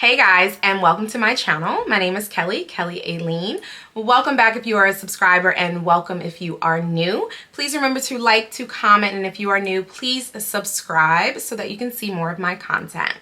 Hey guys, and welcome to my channel. My name is Kelly Aileen. Welcome back if you are a subscriber, and welcome if you are new. Please remember to like, to comment, and if you are new, please subscribe so that you can see more of my content.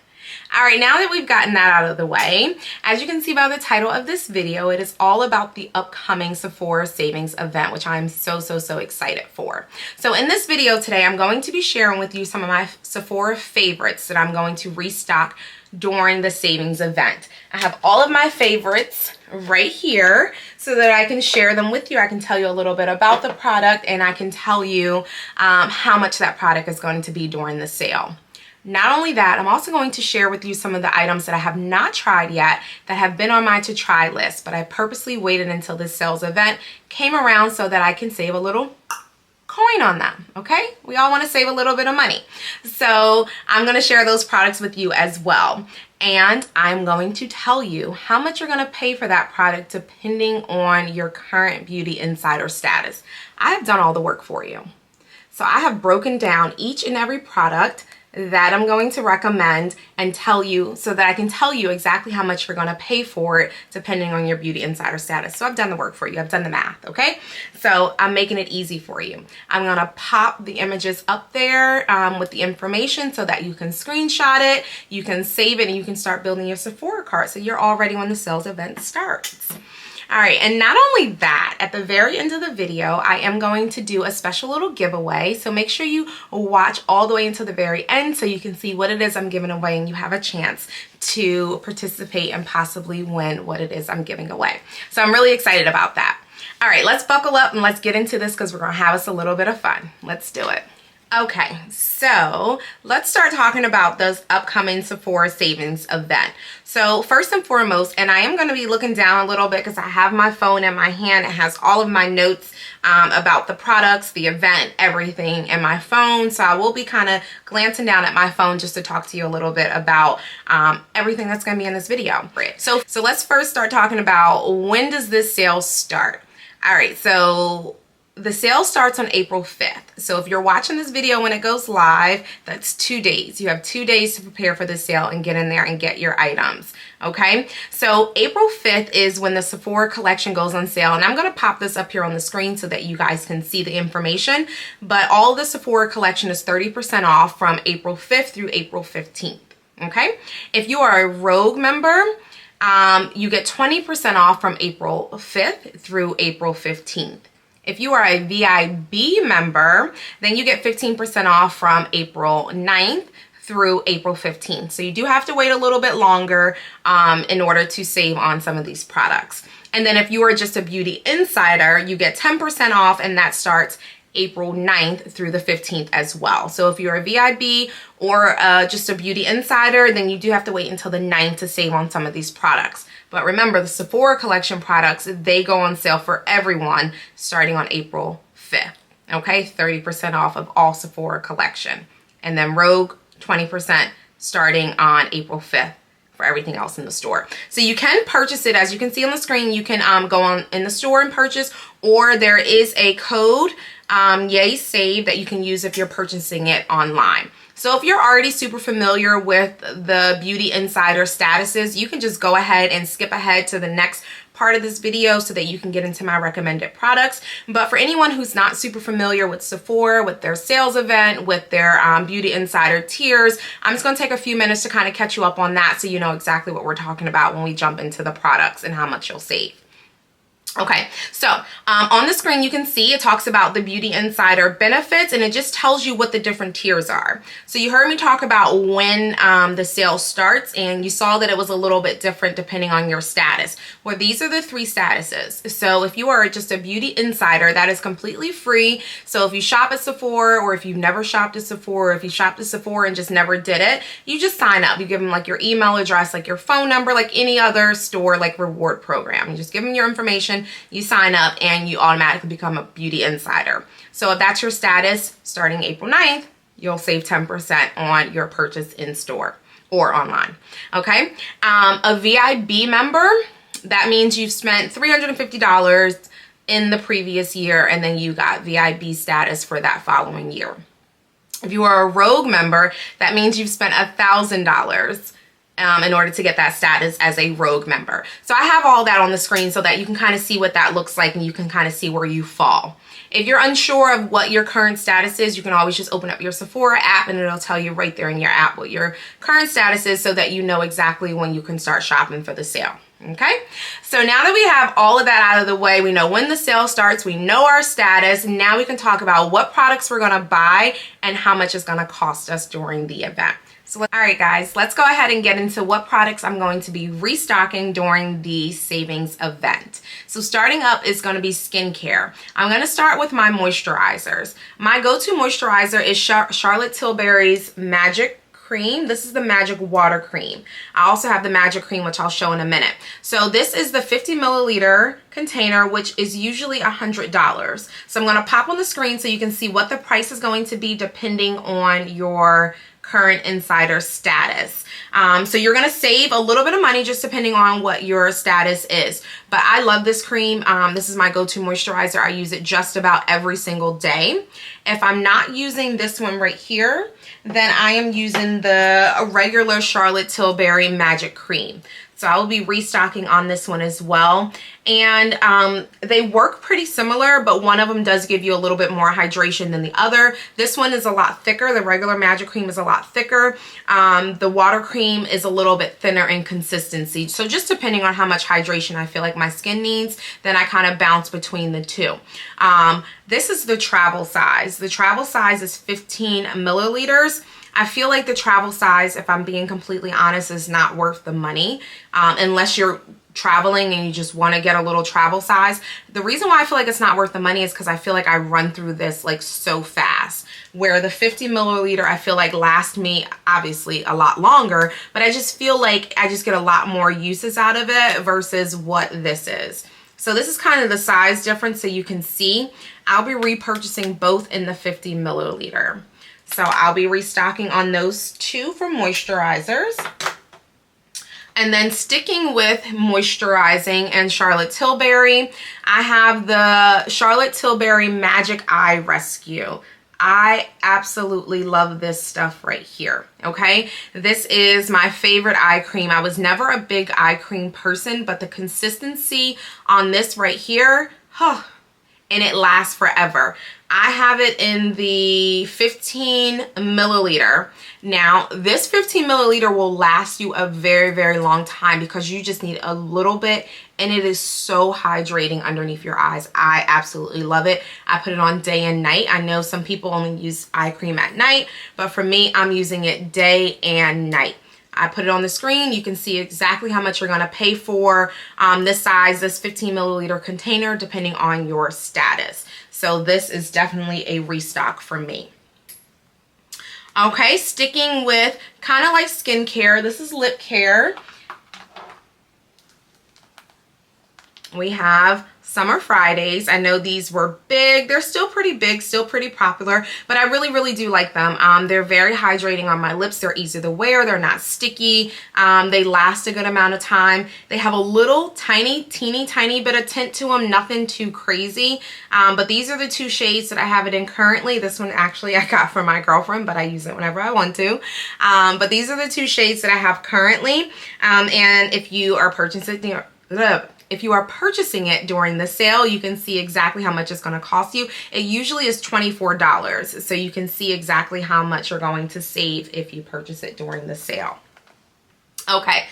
All right, now that we've gotten that out of the way, as you can see by the title of this video, it is all about the upcoming Sephora Savings Event, which I'm so excited for. So in this video today, I'm going to be sharing with you some of my Sephora favorites that I'm going to restock during the savings event. I have all of my favorites right here so that I can share them with you. I can tell you a little bit about the product, and I can tell you how much that product is going to be during the sale. Not only that, I'm also going to share with you some of the items that I have not tried yet that have been on my to try list, but I purposely waited until this sales event came around so that I can save a little coin on them, okay? We all want to save a little bit of money. So I'm going to share those products with you as well. And I'm going to tell you how much you're going to pay for that product depending on your current Beauty Insider status. I have done all the work for you. So I have broken down each and every product that I'm going to recommend and tell you so that I can tell you exactly how much you're going to pay for it depending on your Beauty Insider status. So I've done the work for you. I've done the math, okay? So I'm making it easy for you. I'm going to pop the images up there with the information so that you can screenshot it, you can save it, and you can start building your Sephora cart so you're all ready when the sales event starts. All right, and not only that, at the very end of the video, I am going to do a special little giveaway. So make sure you watch all the way until the very end so you can see what it is I'm giving away and you have a chance to participate and possibly win what it is I'm giving away. So I'm really excited about that. All right, let's buckle up and let's get into this because we're going to have us a little bit of fun. Let's do it. Okay, so let's start talking about this upcoming Sephora Savings Event. So first and foremost, and I am going to be looking down a little bit because I have my phone in my hand. It has all of my notes about the products, the event, everything in my phone. So I will be kind of glancing down at my phone just to talk to you a little bit about everything that's going to be in this video. So let's first start talking about when does this sale start? All right, so the sale starts on April 5th. So if you're watching this video when it goes live, that's 2 days. You have 2 days to prepare for the sale and get in there and get your items. Okay, so April 5th is when the Sephora collection goes on sale, and I'm going to pop this up here on the screen so that you guys can see the information. But all of the Sephora collection is 30% off from April 5th through April 15th. Okay, if you are a Rogue member, you get 20% off from April 5th through April 15th. If you are a VIB member, then you get 15% off from April 9th through April 15th. So you do have to wait a little bit longer in order to save on some of these products. And then if you are just a Beauty Insider, you get 10% off, and that starts April 9th through the 15th as well. So if you're a VIB or just a Beauty Insider, then you do have to wait until the 9th to save on some of these products. But remember, the Sephora collection products, they go on sale for everyone starting on April 5th. Okay, 30% off of all Sephora collection. And then Rogue, 20% starting on April 5th for everything else in the store. So you can purchase it, as you can see on the screen. You can go on in the store and purchase, or there is a code, Yay Save, that you can use if you're purchasing it online. So if you're already super familiar with the Beauty Insider statuses, you can just go ahead and skip ahead to the next part of this video so that you can get into my recommended products. But for anyone who's not super familiar with Sephora, with their sales event, with their Beauty Insider tiers, I'm just going to take a few minutes to kind of catch you up on that so you know exactly what we're talking about when we jump into the products and how much you'll save. Okay, so on the screen you can see it talks about the Beauty Insider benefits, and it just tells you what the different tiers are. So you heard me talk about when the sale starts, and you saw that it was a little bit different depending on your status. Well, these are the 3 statuses. So if you are just a Beauty Insider, that is completely free. So if you shop at Sephora, or if you've never shopped at Sephora, if you shopped at Sephora and just never did it, you just sign up. You give them like your email address, like your phone number, like any other store like reward program. You just give them your information, you sign up, and you automatically become a Beauty Insider. So if that's your status, starting April 9th, you'll save 10% on your purchase in store or online. Okay, a VIB member, that means you've spent $350 in the previous year, and then you got VIB status for that following year. If you are a Rogue member, that means you've spent $1,000 in order to get that status as a Rogue member. So I have all that on the screen so that you can kind of see what that looks like and you can kind of see where you fall. If you're unsure of what your current status is, you can always just open up your Sephora app and it'll tell you right there in your app what your current status is so that you know exactly when you can start shopping for the sale. Okay, so now that we have all of that out of the way, we know when the sale starts, we know our status, now we can talk about what products we're gonna buy and how much it's gonna cost us during the event. So, all right guys, let's go ahead and get into what products I'm going to be restocking during the savings event. So starting up is going to be skincare. I'm going to start with my moisturizers. My go-to moisturizer is Charlotte Tilbury's Magic Cream. This is the Magic Water Cream. I also have the Magic Cream, which I'll show in a minute. So this is the 50 milliliter container, which is usually $100. So I'm going to pop on the screen so you can see what the price is going to be depending on your current insider status. So you're going to save a little bit of money just depending on what your status is. But I love this cream. This is my go-to moisturizer. I use it just about every single day. If I'm not using this one right here, then I am using the regular Charlotte Tilbury Magic Cream. So I will be restocking on this one as well. And they work pretty similar, but one of them does give you a little bit more hydration than the other. This one is a lot thicker. The regular Magic Cream is a lot thicker. The water cream is a little bit thinner in consistency. So just depending on how much hydration I feel like my skin needs, then I kind of bounce between the two. This is the travel size. The travel size is 15 milliliters. I feel like the travel size, if I'm being completely honest, is not worth the money unless you're traveling and you just want to get a little travel size. The reason why I feel like it's not worth the money is because I feel like I run through this like so fast, where the 50 milliliter I feel like lasts me obviously a lot longer, but I just feel like I just get a lot more uses out of it versus what this is. So this is kind of the size difference so you can see. I'll be repurchasing both in the 50 milliliter. So I'll be restocking on those two for moisturizers. And then sticking with moisturizing and Charlotte Tilbury, I have the Charlotte Tilbury Magic Eye Rescue. I absolutely love this stuff right here, okay? This is my favorite eye cream. I was never a big eye cream person, but the consistency on this right here, and it lasts forever. I have it in the 15 milliliter. Now, this 15 milliliter will last you a very, very long time because you just need a little bit, and it is so hydrating underneath your eyes. I absolutely love it. I put it on day and night. I know some people only use eye cream at night, but for me, I'm using it day and night. I put it on the screen. You can see exactly how much you're going to pay for this size, this 15 milliliter container, depending on your status. So this is definitely a restock for me. Okay, sticking with kind of like skincare, this is lip care. We have Summer Fridays. I know these were big. They're still pretty big, still pretty popular, but I really, really do like them. They're very hydrating on my lips. They're easy to wear. They're not sticky. They last a good amount of time. They have a little teeny tiny bit of tint to them, nothing too crazy. But these are the two shades that I have it in currently. This one actually I got from my girlfriend, but I use it whenever I want to. But these are the two shades that I have currently. And if you are purchasing it during the sale, you can see exactly how much it's going to cost you. It usually is $24, so you can see exactly how much you're going to save if you purchase it during the sale. Okay,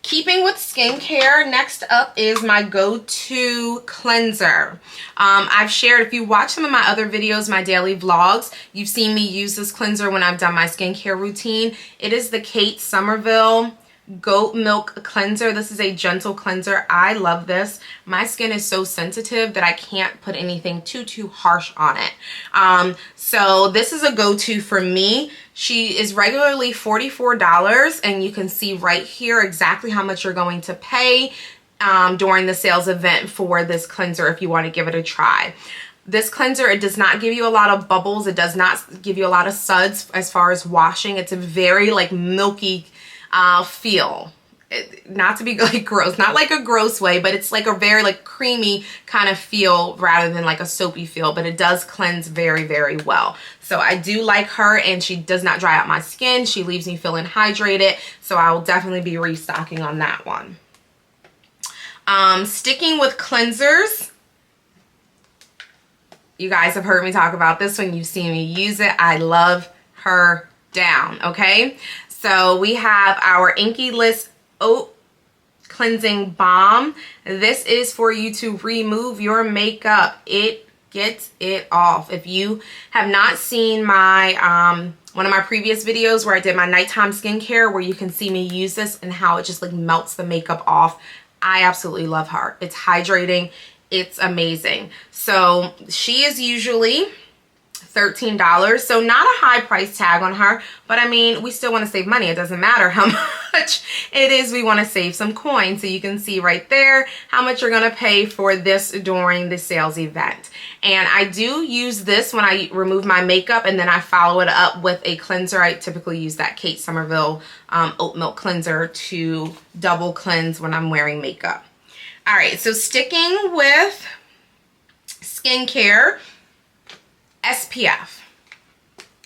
keeping with skincare, next up is my go-to cleanser. I've shared, if you watch some of my other videos, my daily vlogs, you've seen me use this cleanser when I've done my skincare routine. It is the Kate Somerville Goat Milk Cleanser. This is a gentle cleanser. I love this. My skin is so sensitive that I can't put anything too harsh on it. So this is a go-to for me. She is regularly $44, and you can see right here exactly how much you're going to pay during the sales event for this cleanser if you want to give it a try. This cleanser, it does not give you a lot of bubbles. It does not give you a lot of suds as far as washing. It's a very like milky feel. not to be like gross, not like a gross way, but it's like a very like creamy kind of feel rather than like a soapy feel, but it does cleanse very, very well. So I do like her, and she does not dry out my skin. She leaves me feeling hydrated. So I will definitely be restocking on that one. Sticking with cleansers, you guys have heard me talk about this one. You've seen me use it. I love her down, okay? So we have our Inky List Oat Cleansing Balm. This is for you to remove your makeup. It gets it off. If you have not seen my one of my previous videos where I did my nighttime skincare, where you can see me use this and how it just like melts the makeup off, I absolutely love her. It's hydrating. It's amazing. So she is usually $13, so not a high price tag on her, but I mean, we still want to save money. It doesn't matter how much it is. We want to save some coins. So you can see right there how much you're going to pay for this during the sales event. And I do use this when I remove my makeup, and then I follow it up with a cleanser. I typically use that Kate Somerville oat milk cleanser to double cleanse when I'm wearing makeup. All right, so sticking with skincare, SPF.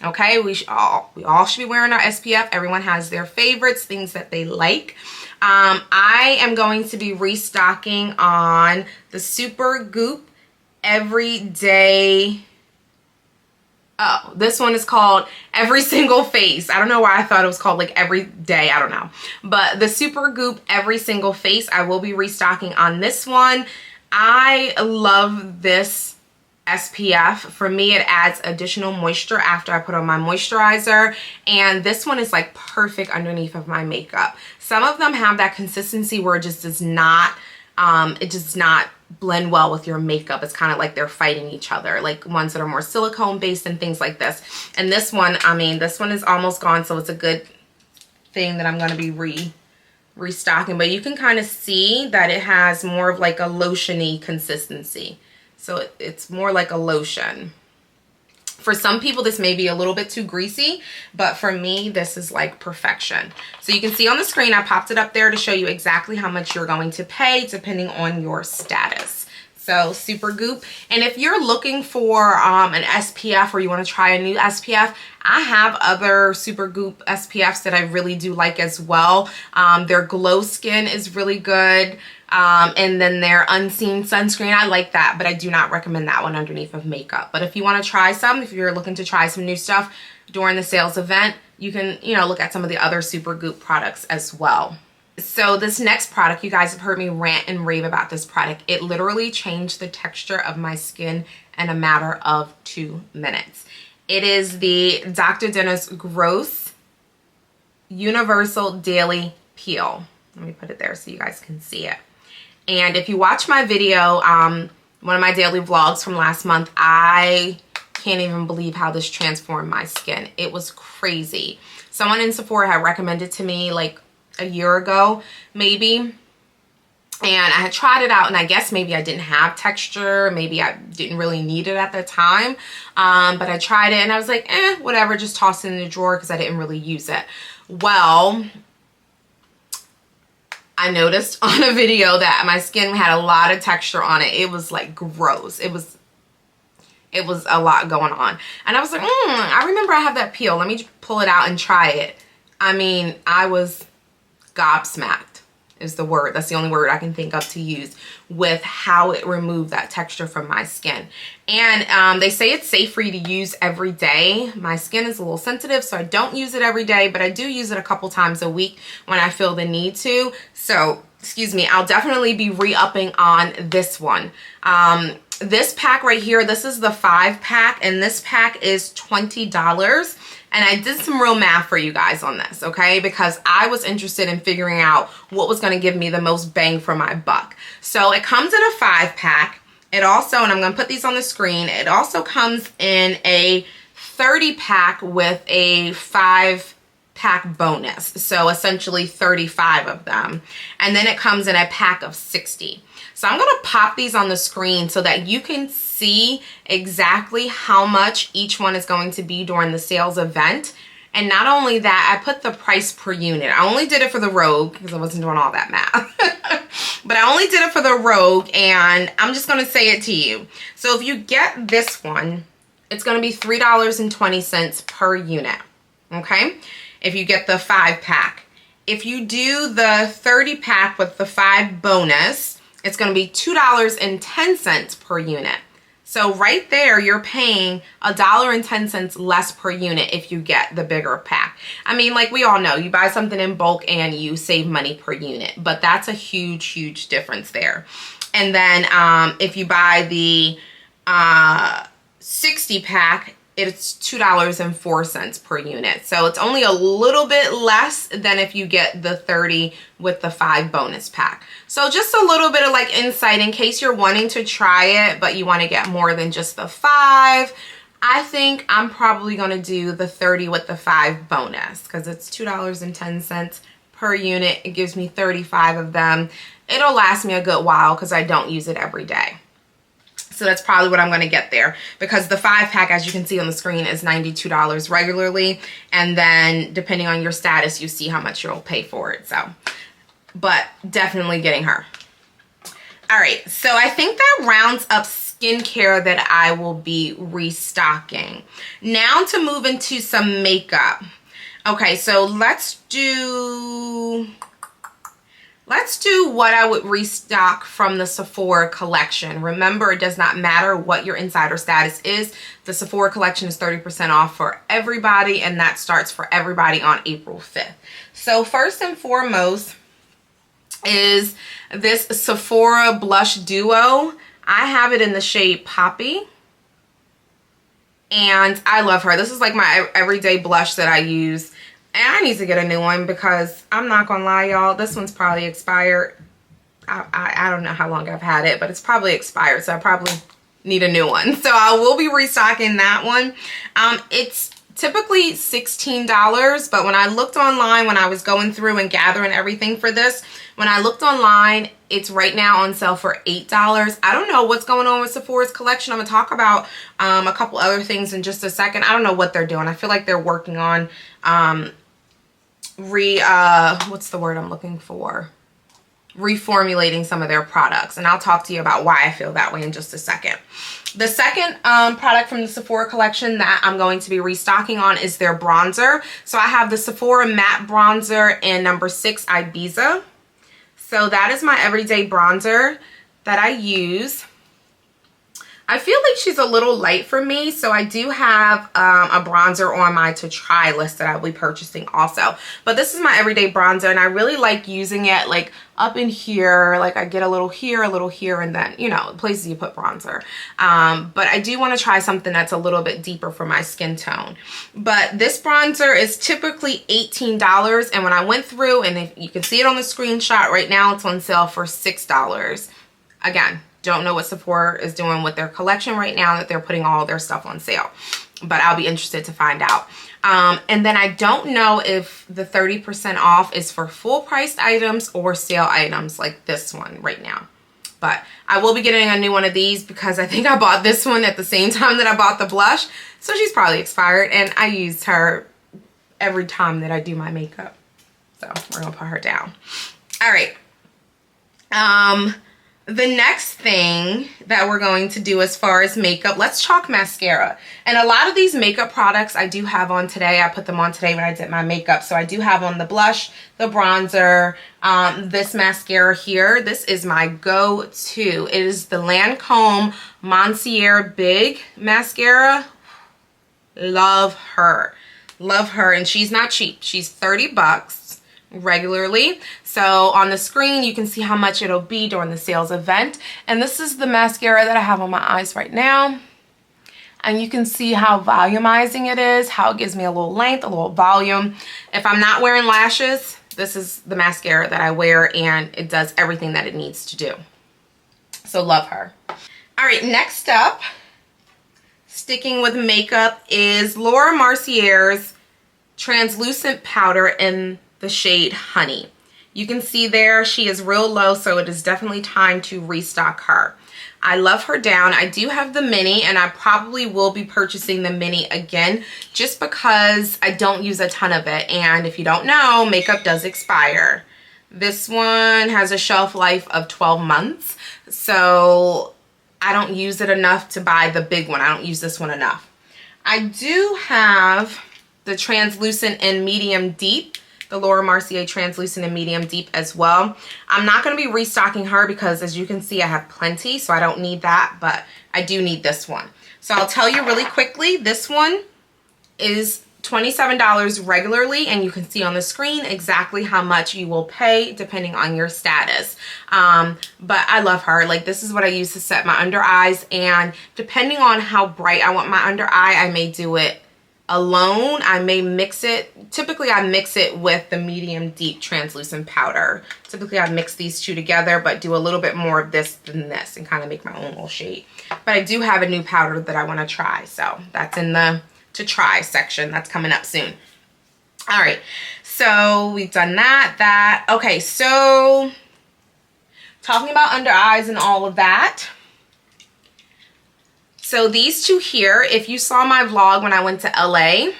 Okay, we all should be wearing our SPF. Everyone has their favorites, things that they like. I am going to be restocking on the Super Goop Everyday. Oh, this one is called Every Single Face. I don't know why I thought it was called like Every Day. I don't know. But the Super Goop Every Single Face, I will be restocking on this one. I love this SPF. For me, it adds additional moisture after I put on my moisturizer, and this one is like perfect underneath of my makeup. Some of them have that consistency where it just does not blend well with your makeup. It's kind of like they're fighting each other, like ones that are more silicone based and things like this. And this one, I mean, this one is almost gone, so it's a good thing that I'm going to be restocking. But you can kind of see that it has more of like a lotion-y consistency. So it's more like a lotion. For some people, this may be a little bit too greasy, but for me, this is like perfection. So you can see on the screen, I popped it up there to show you exactly how much you're going to pay depending on your status. So Super Goop. And if you're looking for an SPF, or you want to try a new SPF, I have other Super Goop SPFs that I really do like as well. Their Glow Skin is really good. And then their Unseen Sunscreen, I like that, but I do not recommend that one underneath of makeup. But if you want to try some, if you're looking to try some new stuff during the sales event, you can, look at some of the other Super Goop products as well. So this next product, you guys have heard me rant and rave about this product. It literally changed the texture of my skin in a matter of 2 minutes. It is the Dr. Dennis Gross Universal Daily Peel. Let me put it there so you guys can see it. And if you watch my video, one of my daily vlogs from last month, I can't even believe how this transformed my skin. It was crazy. Someone in Sephora had recommended to me like a year ago, maybe. And I had tried it out, and I guess maybe I didn't have texture. Maybe I didn't really need it at the time. But I tried it, and I was like, whatever, just toss it in the drawer because I didn't really use it. Well, I noticed on a video that my skin had a lot of texture on it. It was like gross. It was a lot going on. And I was like, I remember I have that peel. Let me pull it out and try it. I mean, I was gobsmacked is the word. That's the only word I can think of to use with how it removed that texture from my skin. And they say it's safe for you to use every day. My skin is a little sensitive, so I don't use it every day, but I do use it a couple times a week when I feel the need to. So, excuse me, I'll definitely be re-upping on this one. This pack right here, this is the 5-pack, and this pack is $20. And I did some real math for you guys on this, okay? Because I was interested in figuring out what was going to give me the most bang for my buck. So it comes in a 5-pack. It also, and I'm going to put these on the screen, it also comes in a 30-pack with a 5-pack bonus. So essentially 35 of them. And then it comes in a pack of 60. So I'm going to pop these on the screen so that you can see exactly how much each one is going to be during the sales event. And not only that, I put the price per unit. I only did it for the Rogue because I wasn't doing all that math. But I only did it for the Rogue, and I'm just going to say it to you. So if you get this one, it's going to be $3.20 per unit. Okay? If you get the 5-pack. If you do the 30-pack with the 5 bonus, it's going to be $2.10 per unit. So right there, you're paying $1.10 less per unit if you get the bigger pack. I mean, like we all know, you buy something in bulk and you save money per unit, but that's a huge, huge difference there. And then if you buy the 60-pack, it's $2.04 per unit. So it's only a little bit less than if you get the 30 with the 5 bonus pack. So just a little bit of like insight in case you're wanting to try it, but you want to get more than just the 5. I think I'm probably going to do the 30 with the 5 bonus because it's $2.10 per unit. It gives me 35 of them. It'll last me a good while because I don't use it every day. So that's probably what I'm going to get there, because the 5-pack, as you can see on the screen, is $92 regularly. And then depending on your status, you see how much you'll pay for it. So, but definitely getting her. All right. So I think that rounds up skincare that I will be restocking. Now to move into some makeup. Okay. So let's do what I would restock from the Sephora collection. Remember, it does not matter what your insider status is. The Sephora collection is 30% off for everybody, and that starts for everybody on April 5th. So first and foremost is this Sephora Blush Duo. I have it in the shade Poppy, and I love her. This is like my everyday blush that I use. And I need to get a new one because I'm not going to lie, y'all. This one's probably expired. I don't know how long I've had it, but it's probably expired. So I probably need a new one. So I will be restocking that one. It's typically $16. But when I looked online, when I was going through and gathering everything for this, when I looked online, it's right now on sale for $8. I don't know what's going on with Sephora's collection. I'm going to talk about a couple other things in just a second. I don't know what they're doing. I feel like they're working on what's the word I'm looking for? Reformulating some of their products, and I'll talk to you about why I feel that way in just a second. The second product from the Sephora collection that I'm going to be restocking on is their bronzer. So I have the Sephora matte bronzer in number 6 Ibiza. So that is my everyday bronzer that I use. I feel like she's a little light for me, so I do have a bronzer on my to try list that I'll be purchasing also. But this is my everyday bronzer, and I really like using it like up in here. Like I get a little here, and then, you know, places you put bronzer. But I do want to try something that's a little bit deeper for my skin tone. But this bronzer is typically $18, and when I went through, and if you can see it on the screenshot right now, it's on sale for $6. Again, don't know what Sephora is doing with their collection right now that they're putting all their stuff on sale, but I'll be interested to find out. And then I don't know if the 30% off is for full priced items or sale items like this one right now. But I will be getting a new one of these because I think I bought this one at the same time that I bought the blush. So she's probably expired, and I use her every time that I do my makeup. So we're gonna put her down. All right. The next thing that we're going to do as far as makeup, let's talk mascara. And a lot of these makeup products I do have on today. I put them on today when I did my makeup. So I do have on the blush, the bronzer, this mascara here. This is my go-to. It is the Lancome Monsieur Big Mascara. Love her. Love her. And she's not cheap. She's $30 regularly. So on the screen you can see how much it'll be during the sales event, and this is the mascara that I have on my eyes right now, and you can see how volumizing it is, how it gives me a little length, a little volume. If I'm not wearing lashes, this is the mascara that I wear, and it does everything that it needs to do. So love her. All right, next up, sticking with makeup, is Laura Mercier's translucent powder in the shade Honey. You can see there she is real low, so it is definitely time to restock her. I love her down. I do have the mini, and I probably will be purchasing the mini again just because I don't use a ton of it. And if you don't know, makeup does expire. This one has a shelf life of 12 months. So I don't use it enough to buy the big one. I don't use this one enough. I do have the translucent and medium deep, the Laura Mercier translucent and medium deep as well. I'm not going to be restocking her because, as you can see, I have plenty, so I don't need that, but I do need this one. So I'll tell you really quickly, this one is $27 regularly, and you can see on the screen exactly how much you will pay depending on your status. But I love her. Like, this is what I use to set my under eyes, and depending on how bright I want my under eye, I may do it alone. I may mix it. Typically I mix it with the medium deep translucent powder. Typically I mix these two together, but do a little bit more of this than this and kind of make my own little shade. But I do have a new powder that I want to try, so that's in the to try section. That's coming up soon. All right, so we've done that. Okay, so talking about under eyes and all of that. So these two here, if you saw my vlog when I went to LA,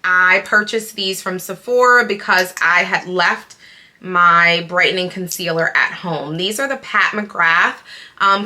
I purchased these from Sephora because I had left my brightening concealer at home. These are the Pat McGrath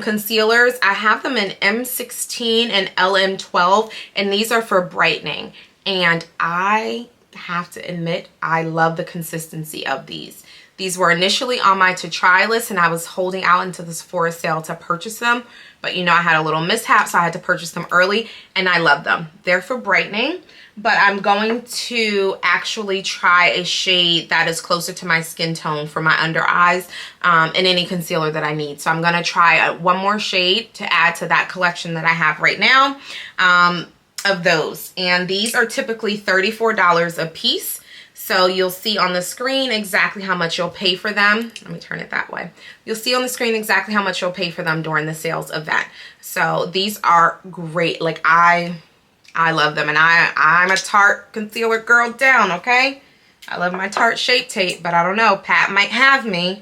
concealers. I have them in M16 and LM12, and these are for brightening. And I have to admit, I love the consistency of these. These were initially on my to try list, and I was holding out into the Sephora sale to purchase them. But you know, I had a little mishap, so I had to purchase them early, and I love them. They're for brightening, but I'm going to actually try a shade that is closer to my skin tone for my under eyes in any concealer that I need. So I'm going to try one more shade to add to that collection that I have right now of those. And these are typically $34 a piece. So you'll see on the screen exactly how much you'll pay for them. Let me turn it that way. You'll see on the screen exactly how much you'll pay for them during the sales event. So these are great. Like, I love them, and I'm a Tarte concealer girl down, okay? I love my Tarte Shape Tape, but I don't know, Pat might have me.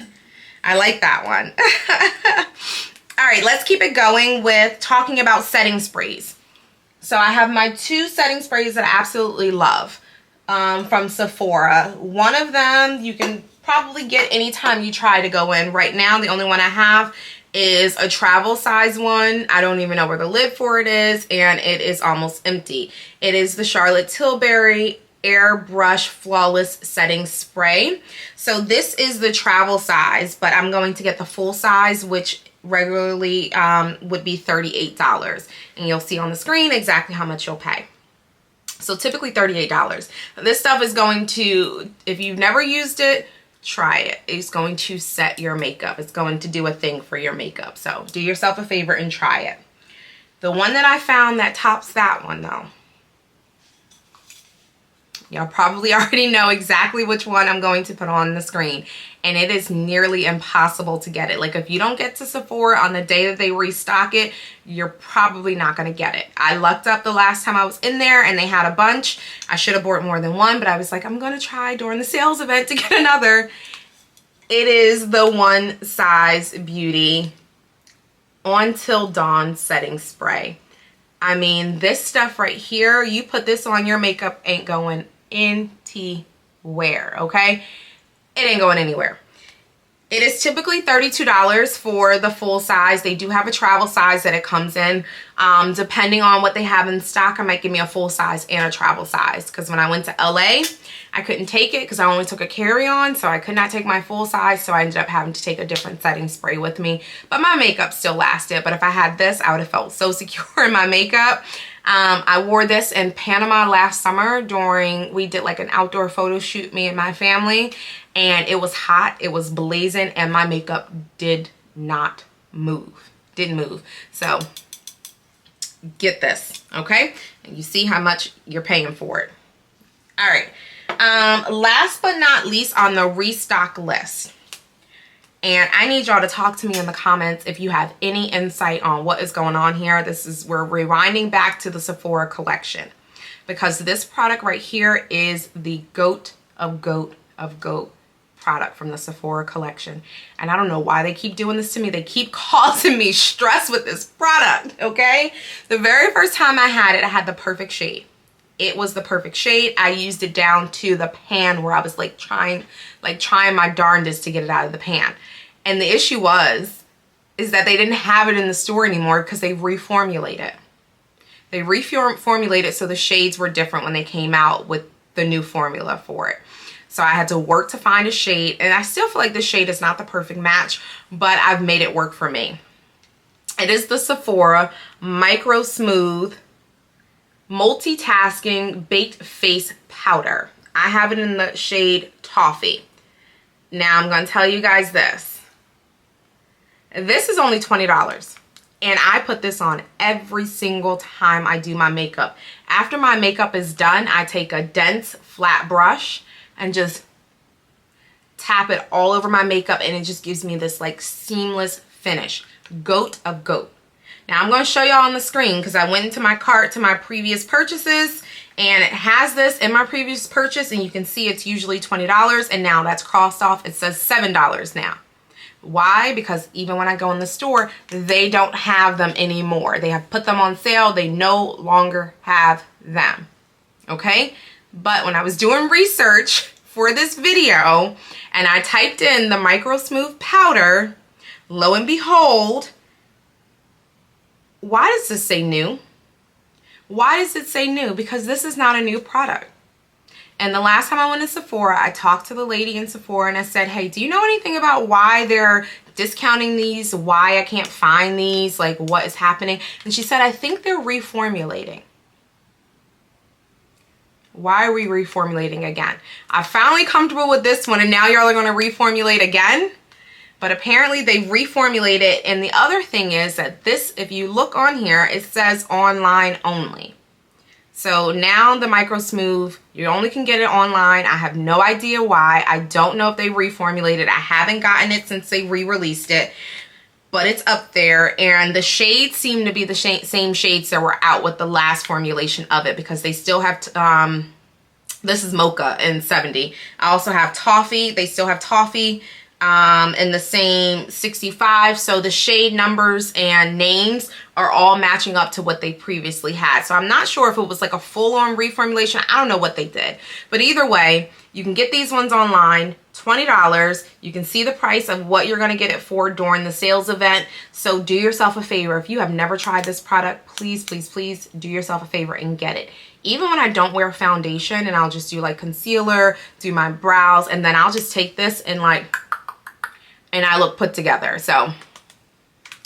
I like that one. All right, let's keep it going with talking about setting sprays. So I have my two setting sprays that I absolutely love from Sephora. One of them you can probably get anytime you try to go in. Right now, the only one I have is a travel size one. I don't even know where the lid for it is, and it is almost empty. It is the Charlotte Tilbury Airbrush Flawless Setting Spray. So this is the travel size, but I'm going to get the full size, which regularly would be $38. And you'll see on the screen exactly how much you'll pay. So typically $38. This stuff is going to, if you've never used it, try it. It's going to set your makeup. It's going to do a thing for your makeup. So do yourself a favor and try it. The one that I found that tops that one, though, y'all probably already know exactly which one I'm going to put on the screen. And it is nearly impossible to get it. Like, if you don't get to Sephora on the day that they restock it, you're probably not going to get it. I lucked up the last time I was in there and they had a bunch. I should have bought more than one, but I was like, I'm going to try during the sales event to get another. It is the One Size Beauty On Till Dawn Setting Spray. I mean, this stuff right here, you put this on, your makeup ain't going anywhere, okay? It ain't going anywhere. It is typically $32 for the full size. They do have a travel size that it comes in. Depending on what they have in stock, I might give me a full size and a travel size. Because when I went to LA, I couldn't take it because I only took a carry-on. So I could not take my full size. So I ended up having to take a different setting spray with me. But my makeup still lasted. But if I had this, I would have felt so secure in my makeup. I wore this in Panama last summer we did like an outdoor photo shoot, me and my family, and it was hot, it was blazing, and my makeup didn't move. So get this, okay? And you see how much you're paying for it. All right, last but not least on the restock list, and I need y'all to talk to me in the comments if you have any insight on what is going on here. We're rewinding back to the Sephora collection, because this product right here is the goat of goat product from the Sephora collection. And I don't know why they keep doing this to me. They keep causing me stress with this product, okay? The very first time I had it, I had the perfect shade. It was the perfect shade. I used it down to the pan where I was like trying my darndest to get it out of the pan. And the issue is that they didn't have it in the store anymore because they reformulated it. They reformulated so the shades were different when they came out with the new formula for it. So I had to work to find a shade, and I still feel like this shade is not the perfect match, but I've made it work for me. It is the Sephora Micro Smooth Multitasking Baked Face Powder. I have it in the shade Toffee. Now I'm going to tell you guys this. This is only $20. And I put this on every single time I do my makeup. After my makeup is done, I take a dense flat brush and just tap it all over my makeup, and it just gives me this like seamless finish. Goat of goat. Now I'm going to show y'all on the screen because I went into my cart to my previous purchases, and it has this in my previous purchase, and you can see it's usually $20, and now that's crossed off. It says $7 now. Why? Because even when I go in the store, they don't have them anymore. They have put them on sale. They no longer have them. Okay? But when I was doing research for this video and I typed in the Micro Smooth Powder, lo and behold, why does this say new? Why does it say new? Because this is not a new product. And the last time I went to Sephora, I talked to the lady in Sephora and I said, hey, do you know anything about why they're discounting these? Why I can't find these? Like, what is happening? And she said, I think they're reformulating. Why are we reformulating again? I'm finally comfortable with this one, and now y'all are going to reformulate again? But apparently they reformulate it. And the other thing is that this, if you look on here, it says online only. So now the Micro Smooth, you only can get it online. I have no idea why. I don't know if they reformulated. I haven't gotten it since they re-released it, but it's up there. And the shades seem to be the same shades that were out with the last formulation of it, because they still have, this is Mocha in 70. I also have Toffee. They still have Toffee in the same 65. So the shade numbers and names are all matching up to what they previously had. So I'm not sure if it was like a full-on reformulation. I don't know what they did. But either way, you can get these ones online, $20. You can see the price of what you're going to get it for during the sales event. So do yourself a favor. If you have never tried this product, please, please, please do yourself a favor and get it. Even when I don't wear foundation and I'll just do like concealer, do my brows, and then I'll just take this and and I look put together. So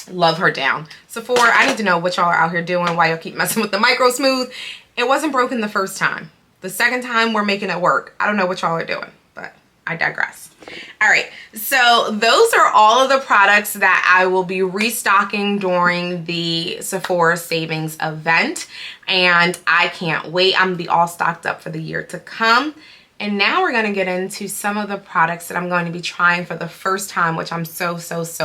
love her down. Sephora, I need to know what y'all are out here doing, why y'all keep messing with the Micro Smooth. It wasn't broken the first time. The second time we're making it work. I don't know what y'all are doing, but I digress. All right, so those are all of the products that I will be restocking during the Sephora Savings Event, and I can't wait. I'm gonna be all stocked up for the year to come. And now we're going to get into some of the products that I'm going to be trying for the first time, which I'm so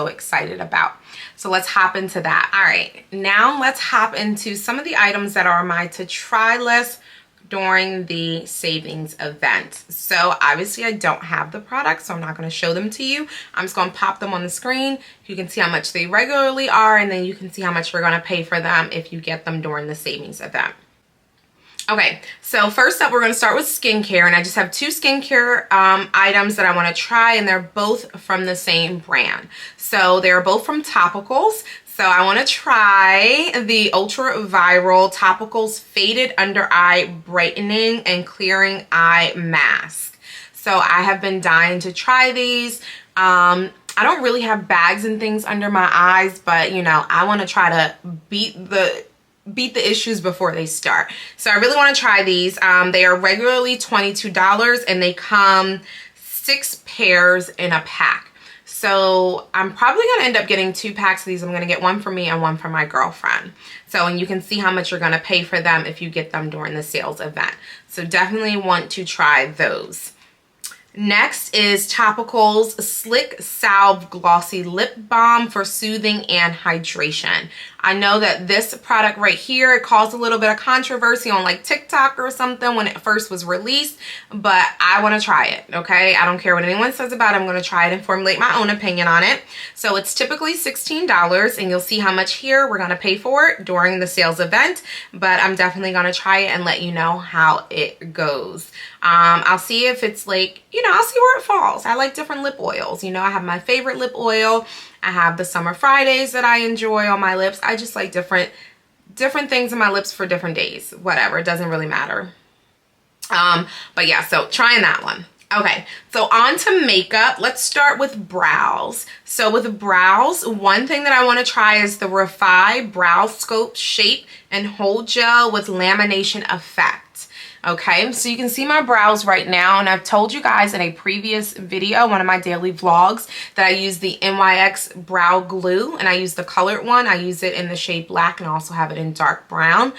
excited about. So let's hop into that. All right, now let's hop into some of the items that are on my to try list during the savings event. So obviously I don't have the products, so I'm not going to show them to you. I'm just going to pop them on the screen. You can see how much they regularly are, and then you can see how much we're going to pay for them if you get them during the savings event. Okay, so first up, we're going to start with skincare, and I just have two skincare items that I want to try, and they're both from the same brand. So they're both from Topicals. So I want to try the Ultra Viral Topicals Faded Under Eye Brightening and Clearing Eye Mask. So I have been dying to try these. I don't really have bags and things under my eyes, but you know, I want to try to beat the issues before they start. So I really want to try these. They are regularly $22, and they come 6 pairs in a pack. So I'm probably going to end up getting 2 packs of these. I'm going to get one for me and one for my girlfriend. So, and you can see how much you're going to pay for them if you get them during the sales event. So definitely want to try those. Next is Topicals Slick Salve Glossy Lip Balm for soothing and hydration. I know that this product right here, it caused a little bit of controversy on like TikTok or something when it first was released, but I want to try it, okay? I don't care what anyone says about it. I'm going to try it and formulate my own opinion on it. So it's typically $16, and you'll see how much here we're going to pay for it during the sales event, but I'm definitely going to try it and let you know how it goes. I'll see if it's like, you know, I'll see where it falls. I like different lip oils. You know, I have my favorite lip oil. I have the Summer Fridays that I enjoy on my lips. I just like different things in my lips for different days. Whatever, it doesn't really matter. But yeah, so trying that one. Okay, so on to makeup. Let's start with brows. So with brows, one thing that I want to try is the Refi Brow Sculpt Shape and Hold Gel with Lamination Effect. Okay, so you can see my brows right now, and I've told you guys in a previous video, one of my daily vlogs, that I use the NYX Brow Glue, and I use the colored one. I use it in the shade black and I also have it in dark brown.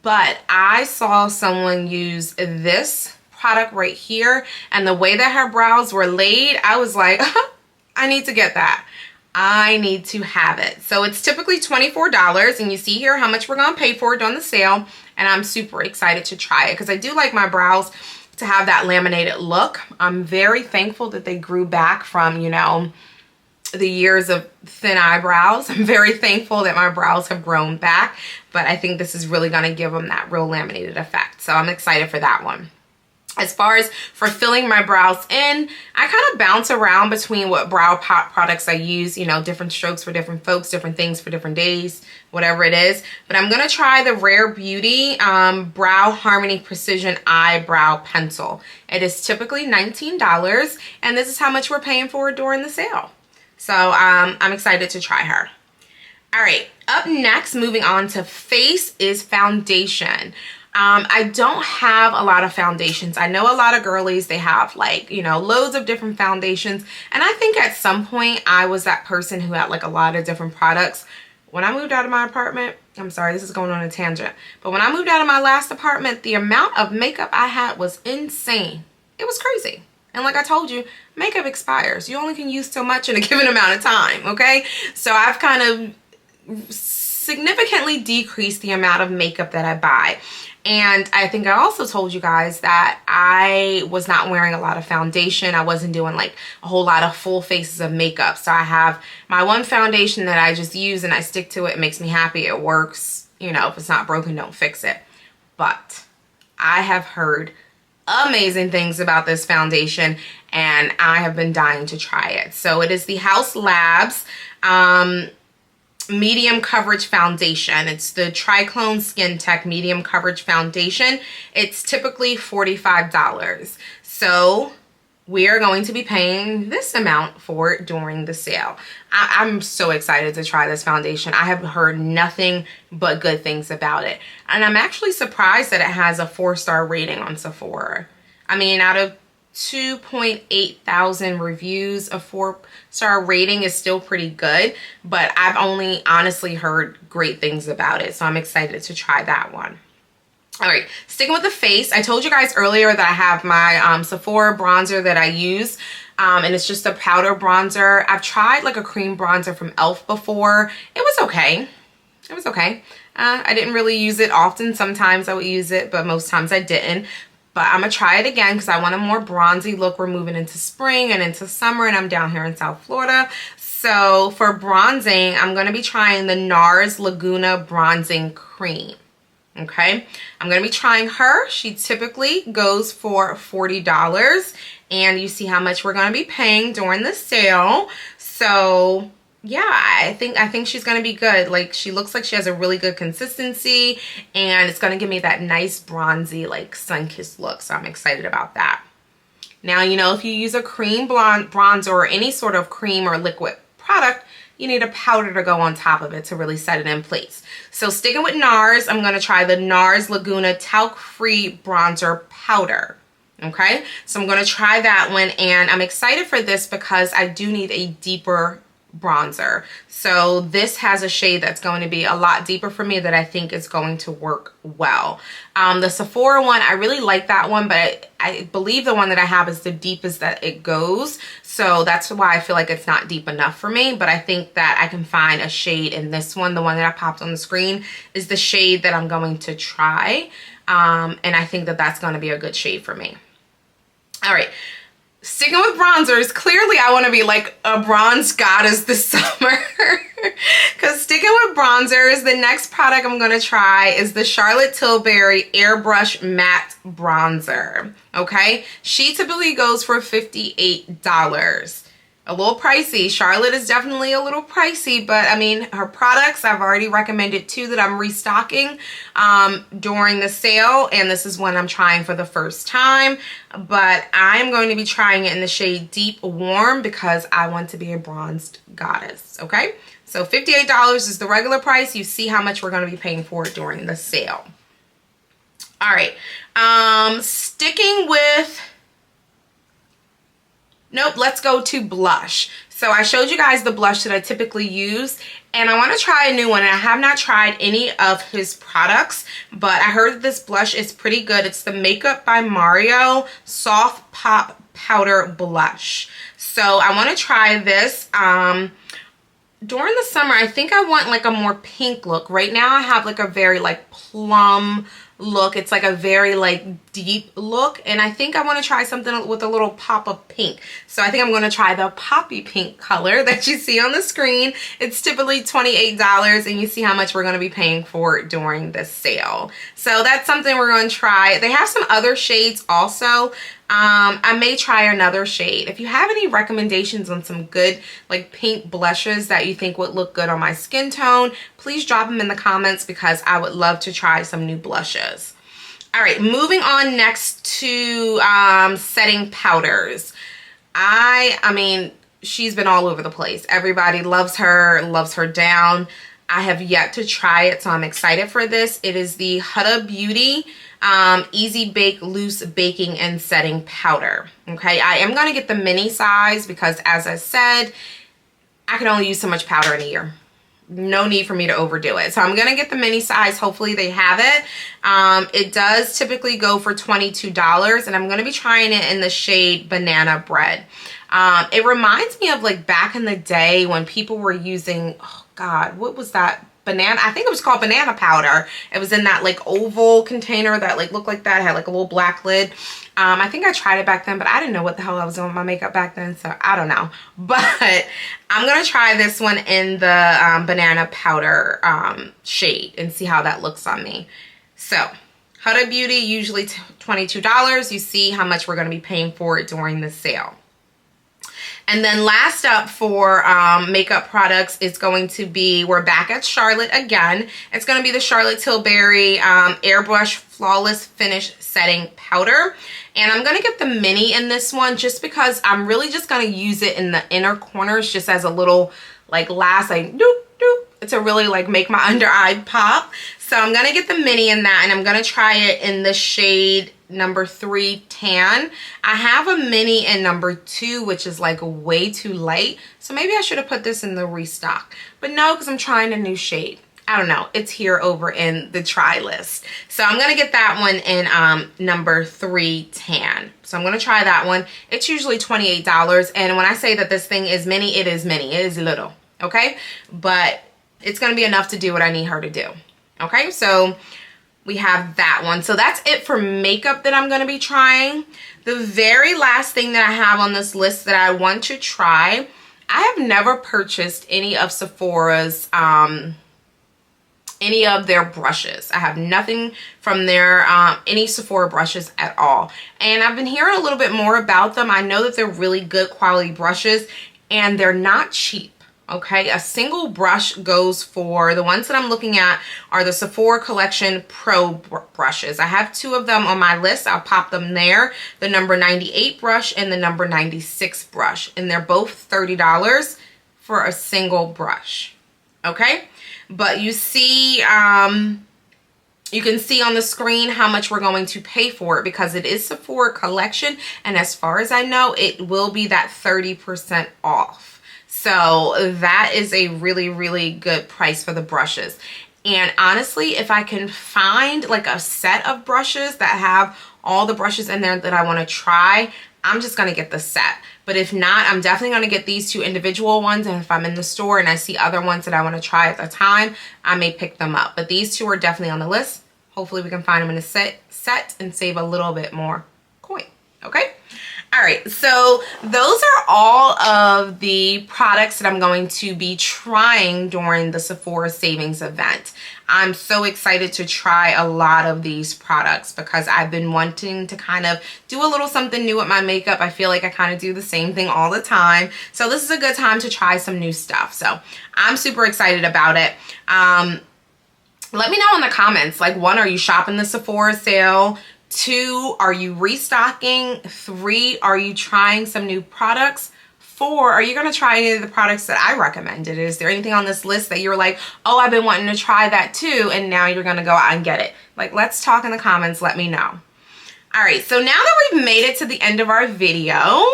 But I saw someone use this product right here, and the way that her brows were laid, I was like, I need to get that. I need to have it. So it's typically $24, and you see here how much we're going to pay for it on the sale, and I'm super excited to try it because I do like my brows to have that laminated look. I'm very thankful that they grew back from, you know, the years of thin eyebrows. I'm very thankful that my brows have grown back, but I think this is really going to give them that real laminated effect. So I'm excited for that one. As far as for filling my brows in, I kind of bounce around between what brow products I use, you know, different strokes for different folks, different things for different days, whatever it is. But I'm going to try the Rare Beauty Brow Harmony Precision Eyebrow Pencil. It is typically $19, and this is how much we're paying for it during the sale. So I'm excited to try her. All right, up next, moving on to face, is foundation. I don't have a lot of foundations. I know a lot of girlies, they have like, you know, loads of different foundations. And I think at some point I was that person who had like a lot of different products. When I moved out of my apartment, I'm sorry, this is going on a tangent, but when I moved out of my last apartment, the amount of makeup I had was insane. It was crazy. And like I told you, makeup expires. You only can use so much in a given amount of time, okay? So I've kind of significantly decreased the amount of makeup that I buy. And I think I also told you guys that I was not wearing a lot of foundation. I wasn't doing like a whole lot of full faces of makeup. So I have my one foundation that I just use and I stick to it. It makes me happy. It works. You know, if it's not broken, don't fix it. But I have heard amazing things about this foundation and I have been dying to try it. So it is the House Labs medium coverage foundation. It's the Triclone Skin Tech medium coverage foundation. It's typically $45. So we are going to be paying this amount for it during the sale. I'm so excited to try this foundation. I have heard nothing but good things about it. And I'm actually surprised that it has a 4-star rating on Sephora. I mean, out of 2.8 thousand reviews, a 4-star rating is still pretty good, but I've only honestly heard great things about it, so I'm excited to try that one. All right, sticking with the face, I told you guys earlier that I have my Sephora bronzer that I use, and it's just a powder bronzer. I've tried like a cream bronzer from e.l.f. before. It was okay. It was okay. I didn't really use it often. Sometimes I would use it, but most times I didn't. But I'm going to try it again because I want a more bronzy look. We're moving into spring and into summer, and I'm down here in South Florida. So for bronzing, I'm going to be trying the NARS Laguna Bronzing Cream. Okay, I'm going to be trying her. She typically goes for $40, and you see how much we're going to be paying during the sale. So yeah, I think she's going to be good. Like, she looks like she has a really good consistency, and it's going to give me that nice bronzy, like, sun-kissed look. So I'm excited about that. Now, you know, if you use a cream bronzer or any sort of cream or liquid product, you need a powder to go on top of it to really set it in place. So sticking with NARS, I'm going to try the NARS Laguna Talc-Free Bronzer Powder. Okay, so I'm going to try that one, and I'm excited for this because I do need a deeper bronzer. So this has a shade that's going to be a lot deeper for me that I think is going to work well. The Sephora one, I really like that one, but I believe the one that I have is the deepest that it goes. So that's why I feel like it's not deep enough for me. But I think that I can find a shade in this one. The one that I popped on the screen is the shade that I'm going to try. And I think that that's going to be a good shade for me. All right. Sticking with bronzers, clearly I want to be like a bronze goddess this summer. Because sticking with bronzers, the next product I'm going to try is the Charlotte Tilbury Airbrush Matte Bronzer. Okay? She typically goes for $58. A little pricey. Charlotte is definitely a little pricey, but I mean, her products, I've already recommended 2 that I'm restocking during the sale, and this is one I'm trying for the first time, but I'm going to be trying it in the shade Deep Warm because I want to be a bronzed goddess, okay? So $58 is the regular price. You see how much we're going to be paying for it during the sale. All right, sticking with... Nope, let's go to blush. So I showed you guys the blush that I typically use, and I want to try a new one. And I have not tried any of his products, but I heard that this blush is pretty good. It's the Makeup by Mario Soft Pop Powder Blush. So I want to try this. During the summer, I think I want like a more pink look. Right now I have like a very like plum look. It's like a very like deep look, and I think I want to try something with a little pop of pink. So I think I'm going to try the poppy pink color that you see on the screen. It's typically $28, and you see how much we're going to be paying for it during the sale. So that's something we're going to try. They have some other shades also. I may try another shade. If you have any recommendations on some good like pink blushes that you think would look good on my skin tone, please drop them in the comments because I would love to try some new blushes. All right, moving on next to setting powders. I mean, she's been all over the place. Everybody loves her down. I have yet to try it, so I'm excited for this. It is the Huda Beauty Easy Bake Loose Baking and Setting Powder. Okay, I am going to get the mini size because, as I said, I can only use so much powder in a year. No need for me to overdo it. So I'm going to get the mini size. Hopefully they have it. It does typically go for $22, and I'm going to be trying it in the shade Banana Bread. It reminds me of like back in the day when people were using, oh God, what was that? Banana, I think it was called banana powder. It was in that like oval container that like looked like that, had like a little black lid. I think I tried it back then, but I didn't know what the hell I was doing with my makeup back then, so I don't know. But I'm gonna try this one in the banana powder shade and see how that looks on me. So Huda Beauty, usually $22. You see how much we're gonna be paying for it during the sale. And then last up for makeup products is going to be, we're back at Charlotte again. It's going to be the Charlotte Tilbury Airbrush Flawless Finish Setting Powder. And I'm going to get the mini in this one just because I'm really just going to use it in the inner corners just as a little like last like doop doop to really like make my under eye pop. So I'm going to get the mini in that, and I'm going to try it in the shade number 3 Tan. I have a mini in number 2, which is like way too light. So maybe I should have put this in the restock. But no, because I'm trying a new shade. I don't know. It's here over in the try list. So I'm going to get that one in number 3 Tan. So I'm going to try that one. It's usually $28. And when I say that this thing is mini, it is mini. It is little. Okay? But it's going to be enough to do what I need her to do. Okay? So we have that one. So that's it for makeup that I'm going to be trying. The very last thing that I have on this list that I want to try, I have never purchased any of Sephora's, any of their brushes. I have nothing from their, any Sephora brushes at all. And I've been hearing a little bit more about them. I know that they're really good quality brushes, and they're not cheap. Okay, a single brush goes for, the ones that I'm looking at are the Sephora Collection Pro brushes. I have 2 of them on my list. I'll pop them there. The number 98 brush and the number 96 brush. And they're both $30 for a single brush. Okay, but you see, you can see on the screen how much we're going to pay for it because it is Sephora Collection. And as far as I know, it will be that 30% off. So that is a really, really good price for the brushes. And honestly, if I can find like a set of brushes that have all the brushes in there that I want to try, I'm just going to get the set. But if not, I'm definitely going to get these 2 individual ones. And if I'm in the store and I see other ones that I want to try at the time, I may pick them up. But these 2 are definitely on the list. Hopefully we can find them in a set and save a little bit more coin. Okay. All right, so those are all of the products that I'm going to be trying during the Sephora Savings Event. I'm so excited to try a lot of these products because I've been wanting to kind of do a little something new with my makeup. I feel like I kind of do the same thing all the time. So this is a good time to try some new stuff. So I'm super excited about it. Let me know in the comments, like 1, are you shopping the Sephora sale? 2, are you restocking? 3, are you trying some new products? 4, are you going to try any of the products that I recommended? Is there anything on this list that you're like, oh, I've been wanting to try that too, and now you're going to go out and get it? Like, let's talk in the comments. Let me know. All right, so now that we've made it to the end of our video,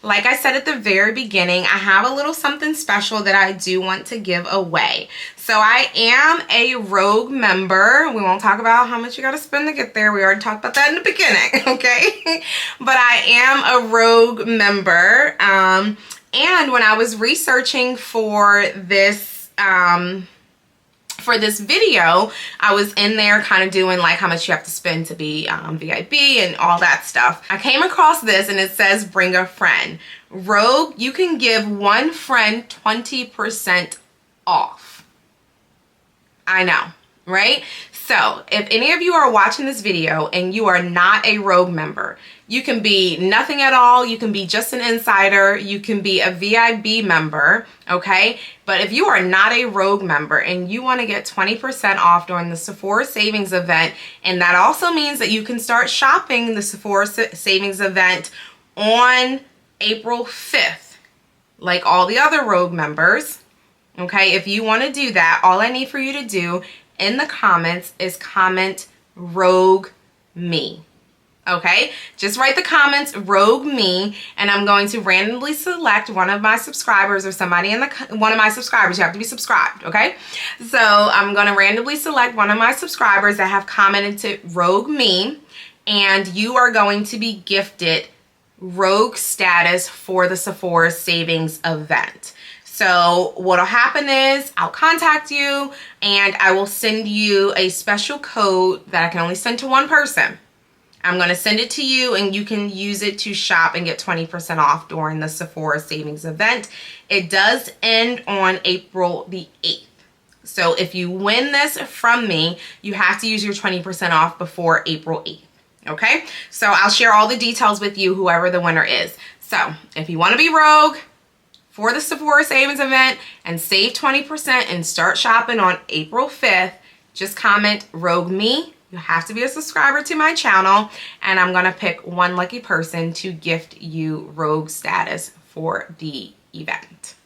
like I said at the very beginning, I have a little something special that I do want to give away. So I am a Rogue member. We won't talk about how much you got to spend to get there. We already talked about that in the beginning, okay? But I am a Rogue member. And when I was researching for this video, I was in there kind of doing like how much you have to spend to be VIP and all that stuff. I came across this and it says bring a friend. Rogue, you can give one friend 20% off. I know, right? So if any of you are watching this video and you are not a Rogue member, you can be nothing at all. You can be just an insider. You can be a VIP member, okay? But if you are not a Rogue member and you want to get 20% off during the Sephora Savings Event, and that also means that you can start shopping the Sephora Savings Event on April 5th, like all the other Rogue members, okay? If you want to do that, all I need for you to do in the comments is comment Rogue Me. Okay, just write the comments Rogue Me, and I'm going to randomly select one of my subscribers or somebody in one of my subscribers. You have to be subscribed, okay? So I'm going to randomly select one of my subscribers that have commented to Rogue Me, and you are going to be gifted Rogue status for the Sephora Savings Event. So what'll happen is I'll contact you and I will send you a special code that I can only send to one person. I'm going to send it to you and you can use it to shop and get 20% off during the Sephora Savings Event. It does end on April the 8th. So if you win this from me, you have to use your 20% off before April 8th. Okay? So I'll share all the details with you, whoever the winner is. So if you want to be Rogue for the Sephora Savings Event and save 20% and start shopping on April 5th, just comment Rogue Me. You have to be a subscriber to my channel, and I'm going to pick one lucky person to gift you Rogue status for the event.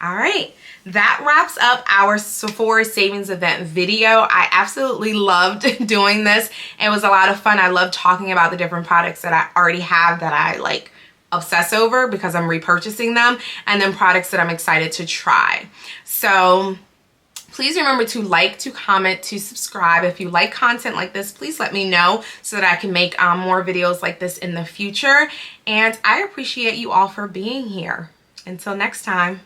All right, that wraps up our Sephora Savings Event video. I absolutely loved doing this. It was a lot of fun. I love talking about the different products that I already have that I like obsess over because I'm repurchasing them, and then products that I'm excited to try. So please remember to like, to comment, to subscribe. If you like content like this, please let me know so that I can make more videos like this in the future. And I appreciate you all for being here. Until next time.